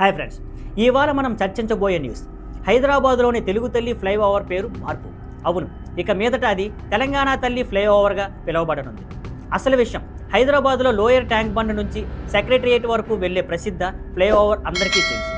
Hi friends, ఇవాళ మనం చర్చించబోయే న్యూస్ హైదరాబాద్లోని తెలుగు తల్లి ఫ్లైఓవర్ పేరు మార్పు. అవును, ఇక మీదట అది తెలంగాణ తల్లి ఫ్లైఓవర్గా పిలువబడనుంది. అసలు విషయం, హైదరాబాద్లో లోయర్ ట్యాంక్ బండ్ నుంచి సెక్రటరియేట్ వరకు వెళ్లే ప్రసిద్ధ ఫ్లైఓవర్ అందరికీ తెలుసు.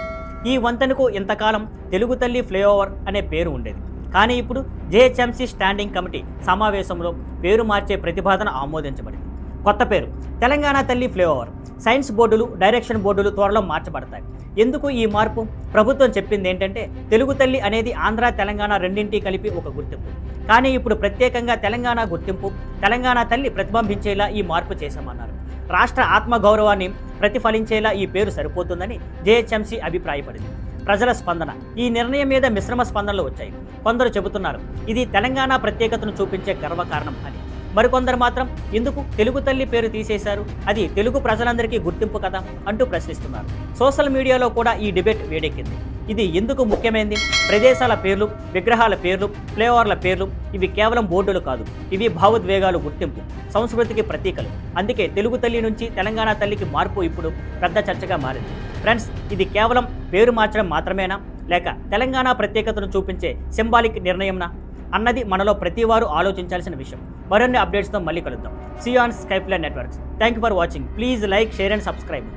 ఈ వంతెనకు ఇంతకాలం తెలుగు తల్లి ఫ్లైఓవర్ అనే పేరు ఉండేది. కానీ ఇప్పుడు జేహెచ్ఎంసీ స్టాండింగ్ కమిటీ సమావేశంలో పేరు మార్చే ప్రతిపాదన ఆమోదించబడింది. కొత్త పేరు తెలంగాణ తల్లి ఫ్లైఓవర్. సైన్స్ బోర్డులు, డైరెక్షన్ బోర్డులు త్వరలో మార్చబడతాయి. ఎందుకు ఈ మార్పు? ప్రభుత్వం చెప్పింది ఏంటంటే, తెలుగు తల్లి అనేది ఆంధ్ర తెలంగాణ రెండింటి కలిపి ఒక గుర్తింపు. కానీ ఇప్పుడు ప్రత్యేకంగా తెలంగాణ గుర్తింపు, తెలంగాణ తల్లి ప్రతిబింబించేలా ఈ మార్పు చేశామన్నారు. రాష్ట్ర ఆత్మగౌరవాన్ని ప్రతిఫలించేలా ఈ పేరు సరిపోతుందని జేహెచ్ఎంసీ అభిప్రాయపడింది. ప్రజల స్పందన. ఈ నిర్ణయం మీద మిశ్రమ స్పందనలు వచ్చాయి. కొందరు చెబుతున్నారు ఇది తెలంగాణ ప్రత్యేకతను చూపించే గర్వకారణం అని. మరికొందరు మాత్రం ఎందుకు తెలుగు తల్లి పేరు తీసేశారు, అది తెలుగు ప్రజలందరికీ గుర్తింపు కదా అంటూ ప్రశ్నిస్తున్నారు. సోషల్ మీడియాలో కూడా ఈ డిబేట్ వేడెక్కింది. ఇది ఎందుకు ముఖ్యమైనది? ప్రదేశాల పేర్లు, విగ్రహాల పేర్లు, ఫ్లైఓవర్ల పేర్లు ఇవి కేవలం బోర్డులు కాదు, ఇవి భావోద్వేగాలు, గుర్తింపు, సంస్కృతికి ప్రతీకలు. అందుకే తెలుగు తల్లి నుంచి తెలంగాణ తల్లికి మార్పు ఇప్పుడు పెద్ద చర్చగా మారింది. ఫ్రెండ్స్, ఇది కేవలం పేరు మార్చడం మాత్రమేనా, లేక తెలంగాణ ప్రత్యేకతను చూపించే సింబాలిక్ నిర్ణయంనా అన్నది మనలో ప్రతివారు ఆలోచించాల్సిన విషయం. మరిన్ని అప్డేట్స్తో మళ్ళీ కలుద్దాం. See you on Skyline networks. Thank you for watching. Please like, share and subscribe.